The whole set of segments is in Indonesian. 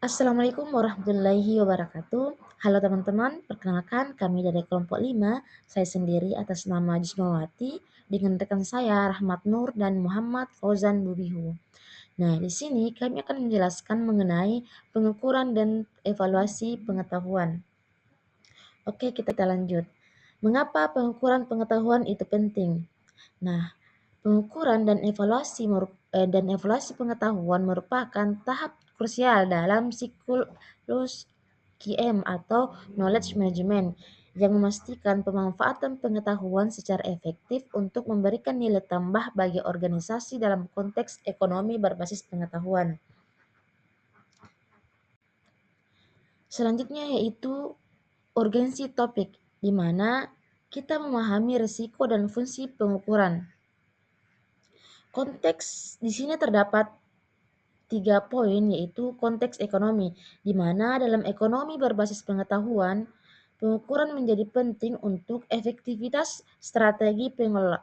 Assalamualaikum warahmatullahi wabarakatuh. Halo teman-teman, perkenalkan kami dari kelompok 5. Saya sendiri atas nama Jismawati dengan rekan saya Rahmat Nur dan Muhammad Fauzan Bubihu. Nah, di sini kami akan menjelaskan mengenai pengukuran dan evaluasi pengetahuan. Oke, kita lanjut. Mengapa pengukuran pengetahuan itu penting? Nah, pengukuran dan evaluasi pengetahuan merupakan tahap krusial dalam siklus QM atau knowledge management yang memastikan pemanfaatan pengetahuan secara efektif untuk memberikan nilai tambah bagi organisasi dalam konteks ekonomi berbasis pengetahuan. Selanjutnya yaitu urgensi topik, di mana kita memahami risiko dan fungsi pengukuran. Konteks di sini terdapat 3 poin, yaitu konteks ekonomi, di mana dalam ekonomi berbasis pengetahuan, pengukuran menjadi penting untuk efektivitas strategi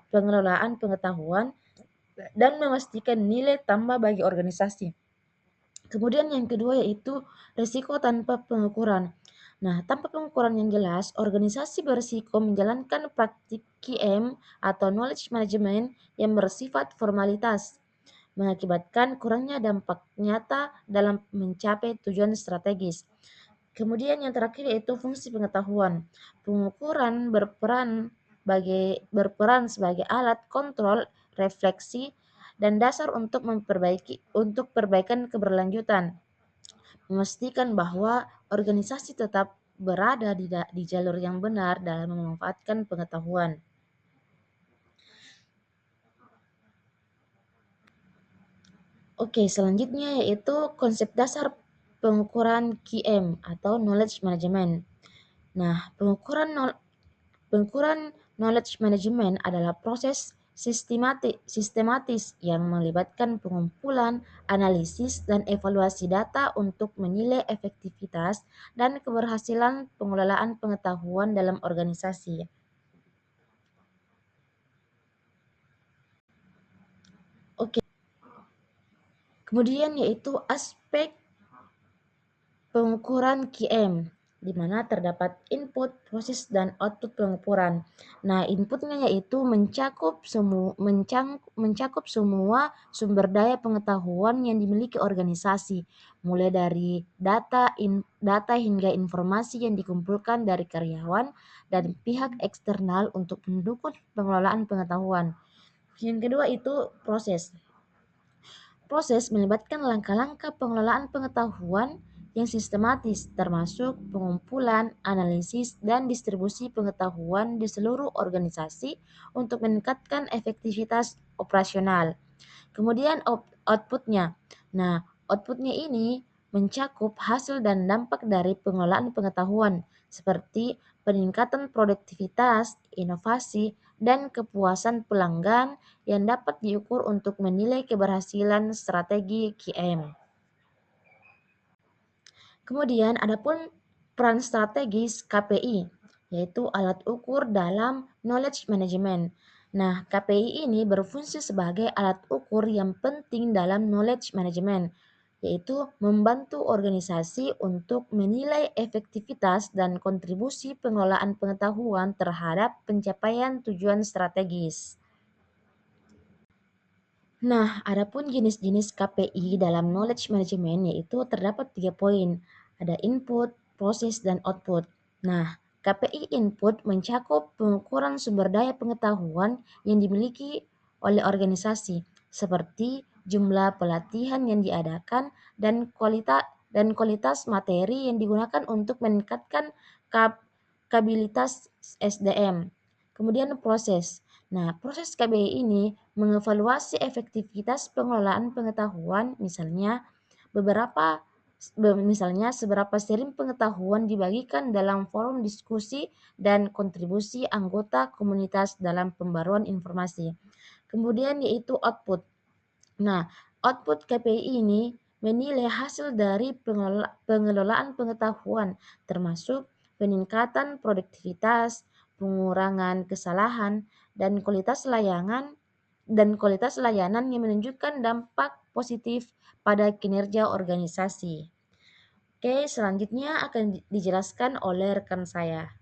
pengelolaan pengetahuan dan memastikan nilai tambah bagi organisasi. Kemudian yang kedua yaitu risiko tanpa pengukuran. Nah, tanpa pengukuran yang jelas, organisasi berisiko menjalankan praktik QM atau knowledge management yang bersifat formalitas, mengakibatkan kurangnya dampak nyata dalam mencapai tujuan strategis. Kemudian yang terakhir yaitu fungsi pengetahuan. Pengukuran berperan sebagai alat kontrol, refleksi, dan dasar untuk perbaikan keberlanjutan, memastikan bahwa organisasi tetap berada di jalur yang benar dalam memanfaatkan pengetahuan. Oke, selanjutnya yaitu konsep dasar pengukuran QM atau knowledge management. Nah, pengukuran knowledge management adalah proses sistematis yang melibatkan pengumpulan, analisis, dan evaluasi data untuk menilai efektivitas dan keberhasilan pengelolaan pengetahuan dalam organisasi. Oke, kemudian yaitu aspek pengukuran QM, di mana terdapat input, proses, dan output pengukuran. Nah, inputnya yaitu mencakup semua sumber daya pengetahuan yang dimiliki organisasi, mulai dari data hingga informasi yang dikumpulkan dari karyawan dan pihak eksternal untuk mendukung pengelolaan pengetahuan. Yang kedua itu proses. Proses melibatkan langkah-langkah pengelolaan pengetahuan yang sistematis, termasuk pengumpulan, analisis, dan distribusi pengetahuan di seluruh organisasi untuk meningkatkan efektivitas operasional. Kemudian outputnya. Nah, outputnya ini mencakup hasil dan dampak dari pengelolaan pengetahuan, seperti peningkatan produktivitas, inovasi, dan kepuasan pelanggan yang dapat diukur untuk menilai keberhasilan strategi QM. Kemudian adapun peran strategis KPI, yaitu alat ukur dalam knowledge management. Nah, KPI ini berfungsi sebagai alat ukur yang penting dalam knowledge management, yaitu membantu organisasi untuk menilai efektivitas dan kontribusi pengelolaan pengetahuan terhadap pencapaian tujuan strategis. Nah, adapun jenis-jenis KPI dalam knowledge management yaitu terdapat 3 poin. Ada input, proses, dan output. Nah, KPI input mencakup pengukuran sumber daya pengetahuan yang dimiliki oleh organisasi, seperti jumlah pelatihan yang diadakan dan kualitas materi yang digunakan untuk meningkatkan kapabilitas SDM. Kemudian proses. Nah, proses KBI ini mengevaluasi efektivitas pengelolaan pengetahuan, misalnya seberapa sering pengetahuan dibagikan dalam forum diskusi dan kontribusi anggota komunitas dalam pembaruan informasi. Kemudian yaitu output. Nah, output KPI ini menilai hasil dari pengelolaan pengetahuan, termasuk peningkatan produktivitas, pengurangan kesalahan, dan kualitas layanan yang menunjukkan dampak positif pada kinerja organisasi. Oke, selanjutnya akan dijelaskan oleh rekan saya.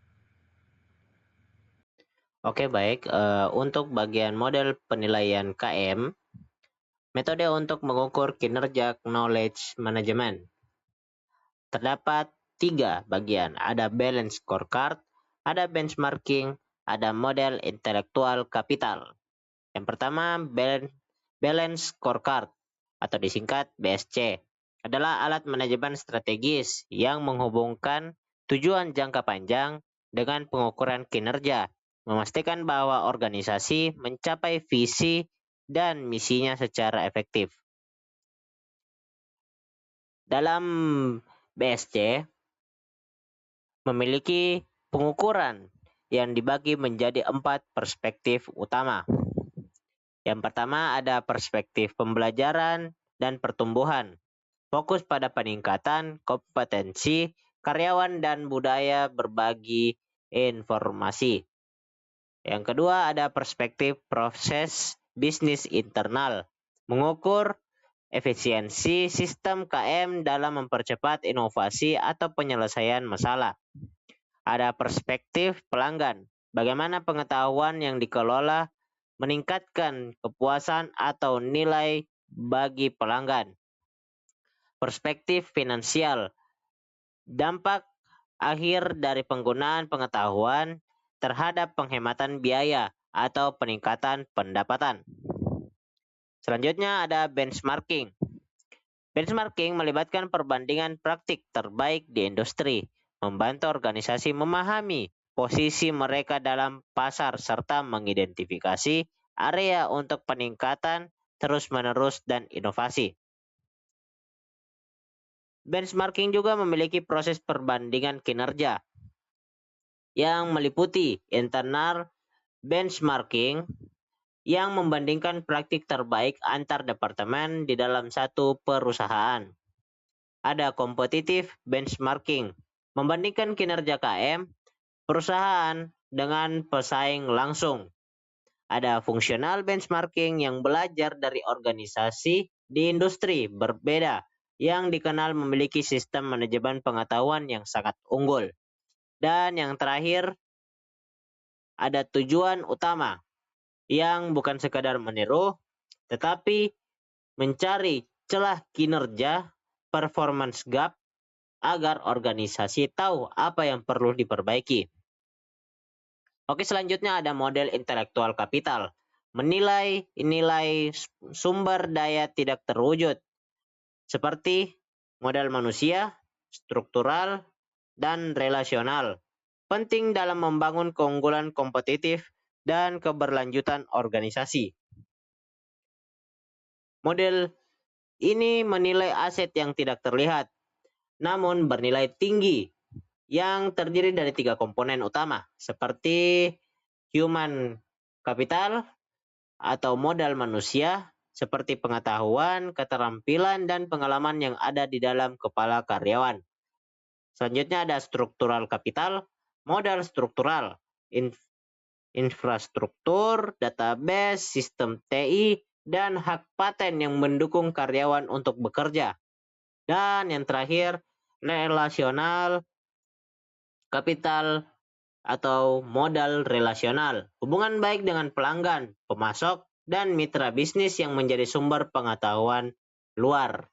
Oke, baik. Untuk bagian model penilaian KM, metode untuk mengukur kinerja knowledge management. Terdapat 3 bagian, ada balance scorecard, ada benchmarking, ada model intelektual kapital. Yang pertama, balance scorecard atau disingkat BSC adalah alat manajemen strategis yang menghubungkan tujuan jangka panjang dengan pengukuran kinerja, memastikan bahwa organisasi mencapai visi dan misinya secara efektif. Dalam BSC memiliki pengukuran yang dibagi menjadi 4 perspektif utama. Yang pertama ada perspektif pembelajaran dan pertumbuhan. Fokus pada peningkatan kompetensi karyawan dan budaya berbagi informasi. Yang kedua ada perspektif proses bisnis internal. Mengukur efisiensi sistem KM dalam mempercepat inovasi atau penyelesaian masalah. Ada perspektif pelanggan. Bagaimana pengetahuan yang dikelola meningkatkan kepuasan atau nilai bagi pelanggan. Perspektif finansial. Dampak akhir dari penggunaan pengetahuan terhadap penghematan biaya atau peningkatan pendapatan. Selanjutnya ada benchmarking. Benchmarking melibatkan perbandingan praktik terbaik di industri, membantu organisasi memahami posisi mereka dalam pasar serta mengidentifikasi area untuk peningkatan terus-menerus dan inovasi. Benchmarking juga memiliki proses perbandingan kinerja yang meliputi internal benchmarking yang membandingkan praktik terbaik antar departemen di dalam satu perusahaan. Ada competitive benchmarking, membandingkan kinerja KM perusahaan dengan pesaing langsung. Ada fungsional benchmarking yang belajar dari organisasi di industri berbeda yang dikenal memiliki sistem manajemen pengetahuan yang sangat unggul. Dan yang terakhir, ada tujuan utama yang bukan sekadar meniru, tetapi mencari celah kinerja performance gap agar organisasi tahu apa yang perlu diperbaiki. Oke, selanjutnya ada model intelektual kapital. Menilai nilai sumber daya tidak terwujud, seperti modal manusia, struktural, dan relasional. Penting dalam membangun keunggulan kompetitif dan keberlanjutan organisasi. Model ini menilai aset yang tidak terlihat, namun bernilai tinggi yang terdiri dari 3 komponen utama, seperti human capital atau modal manusia, seperti pengetahuan, keterampilan, dan pengalaman yang ada di dalam kepala karyawan. Selanjutnya ada struktural capital, modal struktural, infrastruktur, database, sistem TI, dan hak paten yang mendukung karyawan untuk bekerja. Dan yang terakhir, relasional capital atau modal relasional, hubungan baik dengan pelanggan, pemasok, dan mitra bisnis yang menjadi sumber pengetahuan luar.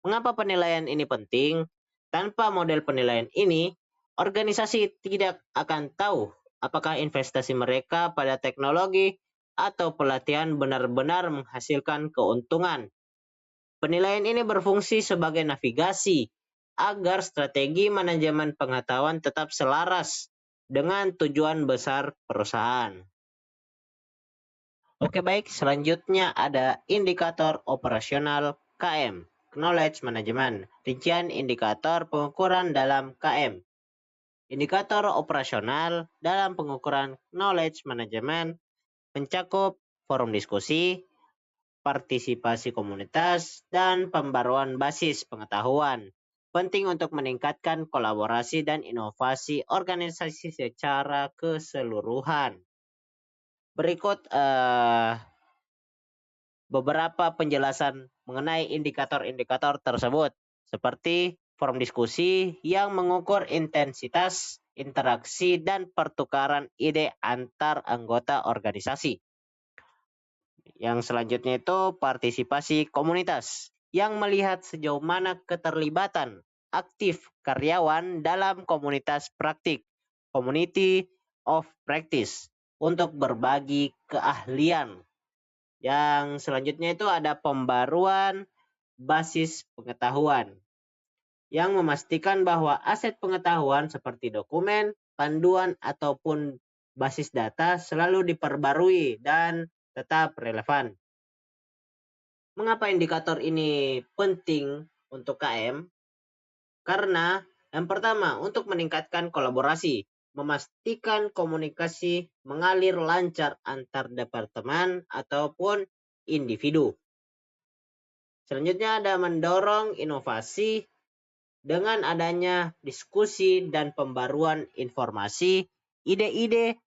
Mengapa penilaian ini penting? Tanpa model penilaian ini, organisasi tidak akan tahu apakah investasi mereka pada teknologi atau pelatihan benar-benar menghasilkan keuntungan. Penilaian ini berfungsi sebagai navigasi agar strategi manajemen pengetahuan tetap selaras dengan tujuan besar perusahaan. Oke, baik, selanjutnya ada indikator operasional KM, Knowledge Management, rincian indikator pengukuran dalam KM. Indikator operasional dalam pengukuran knowledge management mencakup forum diskusi, partisipasi komunitas, dan pembaruan basis pengetahuan. Penting untuk meningkatkan kolaborasi dan inovasi organisasi secara keseluruhan. Berikut beberapa penjelasan mengenai indikator-indikator tersebut, seperti forum diskusi yang mengukur intensitas, interaksi, dan pertukaran ide antar anggota organisasi. Yang selanjutnya itu partisipasi komunitas, yang melihat sejauh mana keterlibatan aktif karyawan dalam komunitas praktik, community of practice, untuk berbagi keahlian. Yang selanjutnya itu ada pembaruan basis pengetahuan, yang memastikan bahwa aset pengetahuan seperti dokumen, panduan, ataupun basis data selalu diperbarui dan tetap relevan. Mengapa indikator ini penting untuk KM? Karena yang pertama, untuk meningkatkan kolaborasi, memastikan komunikasi mengalir lancar antar departemen ataupun individu. Selanjutnya ada mendorong inovasi dengan adanya diskusi dan pembaruan informasi, ide-ide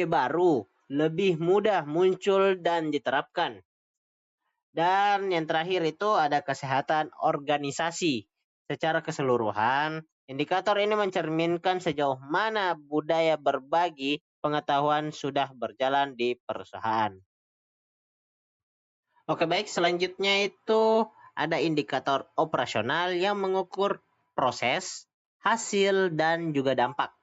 baru lebih mudah muncul dan diterapkan. Dan yang terakhir itu ada kesehatan organisasi. Secara keseluruhan, indikator ini mencerminkan sejauh mana budaya berbagi pengetahuan sudah berjalan di perusahaan. Oke, baik, selanjutnya itu ada indikator operasional yang mengukur proses, hasil, dan juga dampak.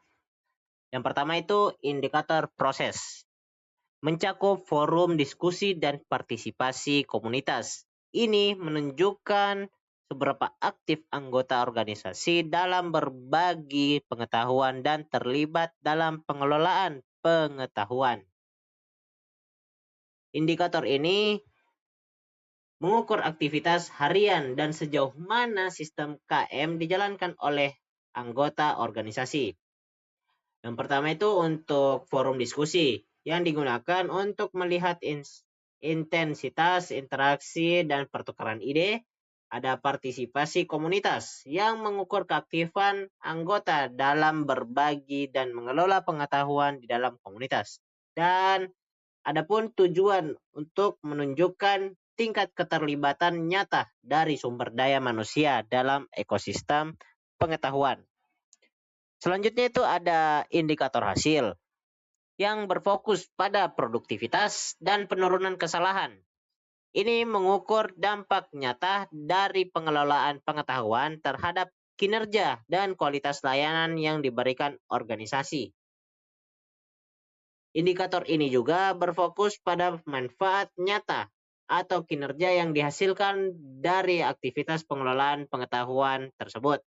Yang pertama itu indikator proses. Mencakup forum diskusi dan partisipasi komunitas. Ini menunjukkan seberapa aktif anggota organisasi dalam berbagi pengetahuan dan terlibat dalam pengelolaan pengetahuan. Indikator ini mengukur aktivitas harian dan sejauh mana sistem KM dijalankan oleh anggota organisasi. Yang pertama itu untuk forum diskusi yang digunakan untuk melihat intensitas, interaksi, dan pertukaran ide. Ada partisipasi komunitas yang mengukur keaktifan anggota dalam berbagi dan mengelola pengetahuan di dalam komunitas. Dan adapun tujuan untuk menunjukkan tingkat keterlibatan nyata dari sumber daya manusia dalam ekosistem pengetahuan. Selanjutnya itu ada indikator hasil yang berfokus pada produktivitas dan penurunan kesalahan. Ini mengukur dampak nyata dari pengelolaan pengetahuan terhadap kinerja dan kualitas layanan yang diberikan organisasi. Indikator ini juga berfokus pada manfaat nyata atau kinerja yang dihasilkan dari aktivitas pengelolaan pengetahuan tersebut.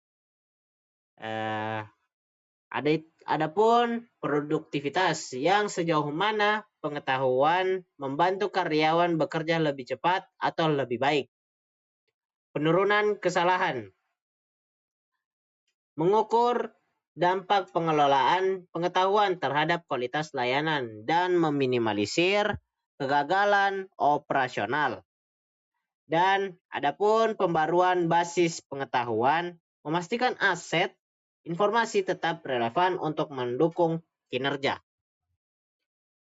Adapun produktivitas yang sejauh mana pengetahuan membantu karyawan bekerja lebih cepat atau lebih baik. Penurunan kesalahan mengukur dampak pengelolaan pengetahuan terhadap kualitas layanan dan meminimalisir kegagalan operasional. Dan adapun pembaruan basis pengetahuan memastikan aset informasi tetap relevan untuk mendukung kinerja.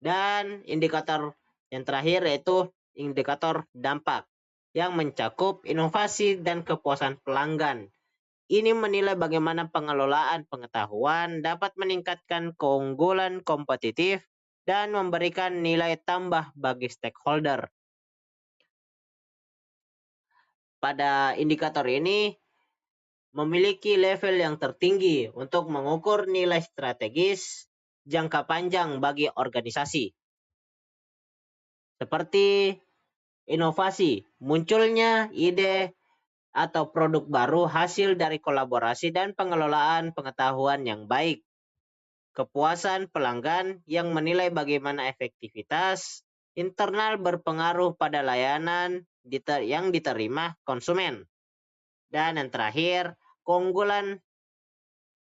Dan indikator yang terakhir yaitu indikator dampak yang mencakup inovasi dan kepuasan pelanggan. Ini menilai bagaimana pengelolaan pengetahuan dapat meningkatkan keunggulan kompetitif dan memberikan nilai tambah bagi stakeholder. Pada indikator ini memiliki level yang tertinggi untuk mengukur nilai strategis jangka panjang bagi organisasi. Seperti inovasi, munculnya ide atau produk baru hasil dari kolaborasi dan pengelolaan pengetahuan yang baik. Kepuasan pelanggan yang menilai bagaimana efektivitas internal berpengaruh pada layanan yang diterima konsumen. Dan yang terakhir, keunggulan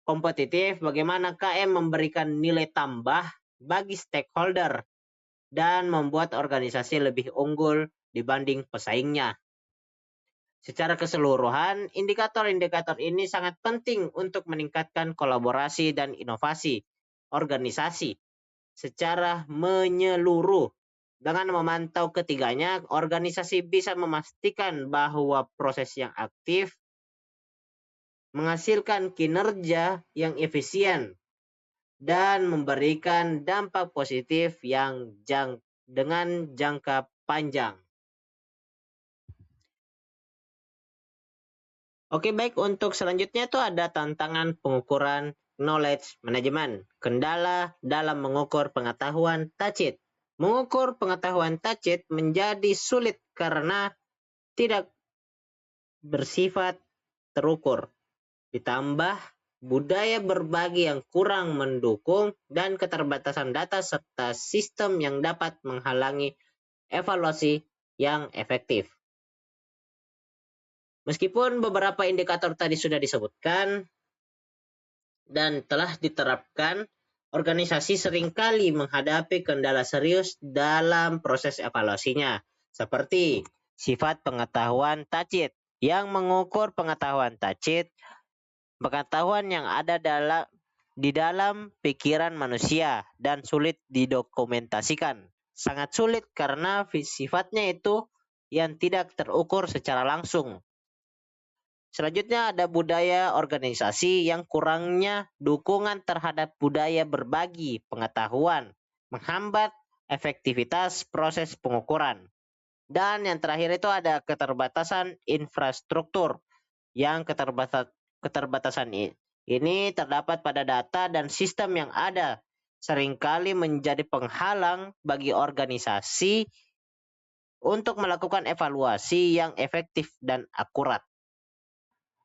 kompetitif, bagaimana KM memberikan nilai tambah bagi stakeholder dan membuat organisasi lebih unggul dibanding pesaingnya. Secara keseluruhan, indikator-indikator ini sangat penting untuk meningkatkan kolaborasi dan inovasi organisasi secara menyeluruh Dengan memantau ketiganya, organisasi bisa memastikan bahwa proses yang aktif menghasilkan kinerja yang efisien dan memberikan dampak positif yang dengan jangka panjang. Oke, baik. Untuk selanjutnya itu ada tantangan pengukuran knowledge management. Kendala dalam mengukur pengetahuan tacit. Mengukur pengetahuan tacit menjadi sulit karena tidak bersifat terukur. Ditambah budaya berbagi yang kurang mendukung dan keterbatasan data serta sistem yang dapat menghalangi evaluasi yang efektif. Meskipun beberapa indikator tadi sudah disebutkan dan telah diterapkan, organisasi seringkali menghadapi kendala serius dalam proses evaluasinya, seperti sifat pengetahuan tacit. Yang mengukur pengetahuan tacit, pengetahuan yang ada di dalam pikiran manusia dan sulit didokumentasikan. Sangat sulit karena sifatnya itu yang tidak terukur secara langsung. Selanjutnya ada budaya organisasi yang kurangnya dukungan terhadap budaya berbagi pengetahuan, menghambat efektivitas proses pengukuran. Dan yang terakhir itu ada keterbatasan infrastruktur, yang keterbatasan ini terdapat pada data dan sistem yang ada, seringkali menjadi penghalang bagi organisasi untuk melakukan evaluasi yang efektif dan akurat.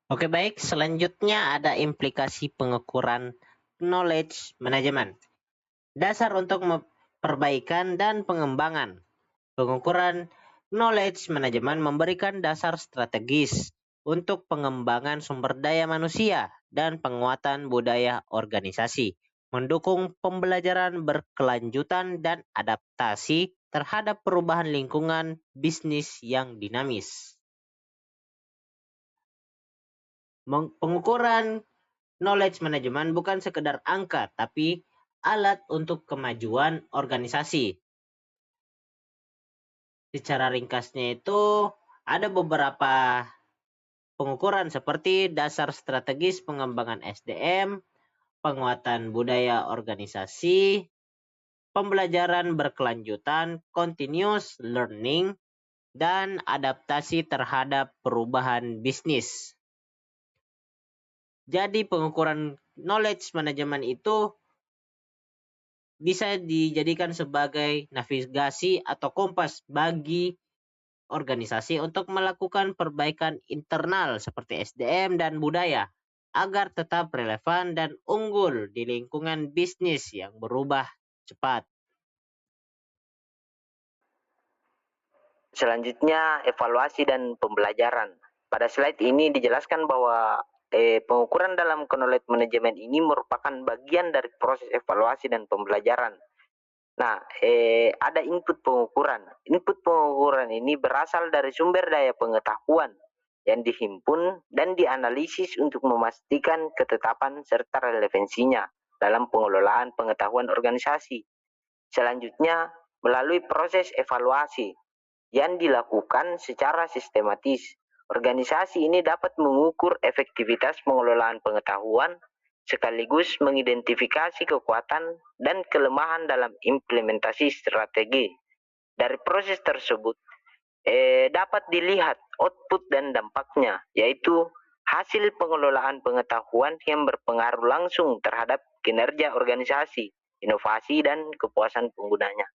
Oke, baik. Selanjutnya ada implikasi pengukuran knowledge management. Dasar untuk perbaikan dan pengembangan. Pengukuran knowledge management memberikan dasar strategis untuk pengembangan sumber daya manusia dan penguatan budaya organisasi, mendukung pembelajaran berkelanjutan dan adaptasi terhadap perubahan lingkungan bisnis yang dinamis. Pengukuran knowledge management bukan sekedar angka, tapi alat untuk kemajuan organisasi. Secara ringkasnya itu ada beberapa pengukuran seperti dasar strategis pengembangan SDM, penguatan budaya organisasi, pembelajaran berkelanjutan, continuous learning, dan adaptasi terhadap perubahan bisnis. Jadi pengukuran knowledge management itu bisa dijadikan sebagai navigasi atau kompas bagi organisasi untuk melakukan perbaikan internal seperti SDM dan budaya agar tetap relevan dan unggul di lingkungan bisnis yang berubah cepat. Selanjutnya, evaluasi dan pembelajaran. Pada slide ini dijelaskan bahwa pengukuran dalam knowledge management ini merupakan bagian dari proses evaluasi dan pembelajaran. Nah, ada input pengukuran. Input pengukuran ini berasal dari sumber daya pengetahuan yang dihimpun dan dianalisis untuk memastikan ketetapan serta relevansinya dalam pengelolaan pengetahuan organisasi. Selanjutnya, melalui proses evaluasi yang dilakukan secara sistematis. Organisasi ini dapat mengukur efektivitas pengelolaan pengetahuan sekaligus mengidentifikasi kekuatan dan kelemahan dalam implementasi strategi. Dari proses tersebut dapat dilihat output dan dampaknya, yaitu hasil pengelolaan pengetahuan yang berpengaruh langsung terhadap kinerja organisasi, inovasi, dan kepuasan penggunanya.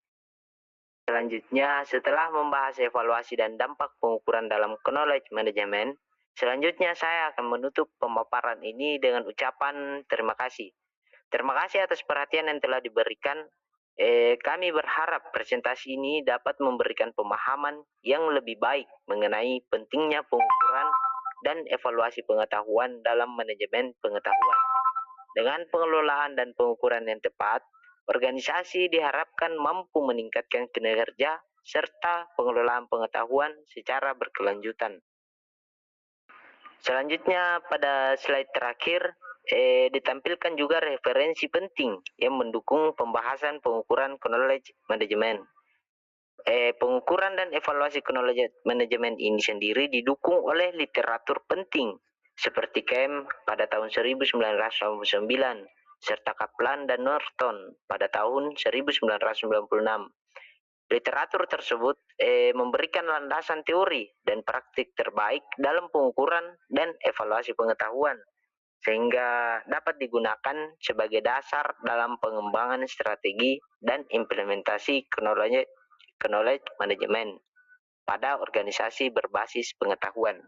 Selanjutnya, setelah membahas evaluasi dan dampak pengukuran dalam knowledge management, selanjutnya saya akan menutup pemaparan ini dengan ucapan terima kasih. Terima kasih atas perhatian yang telah diberikan. Kami berharap presentasi ini dapat memberikan pemahaman yang lebih baik mengenai pentingnya pengukuran dan evaluasi pengetahuan dalam manajemen pengetahuan. Dengan pengelolaan dan pengukuran yang tepat, organisasi diharapkan mampu meningkatkan kinerja serta pengelolaan pengetahuan secara berkelanjutan. Selanjutnya, pada slide terakhir, ditampilkan juga referensi penting yang mendukung pembahasan pengukuran knowledge management. Pengukuran dan evaluasi knowledge management ini sendiri didukung oleh literatur penting seperti Kemp pada tahun 1999 serta Kaplan dan Norton pada tahun 1996. Literatur tersebut memberikan landasan teori dan praktik terbaik dalam pengukuran dan evaluasi pengetahuan, sehingga dapat digunakan sebagai dasar dalam pengembangan strategi dan implementasi knowledge management pada organisasi berbasis pengetahuan.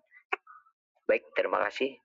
Baik, terima kasih.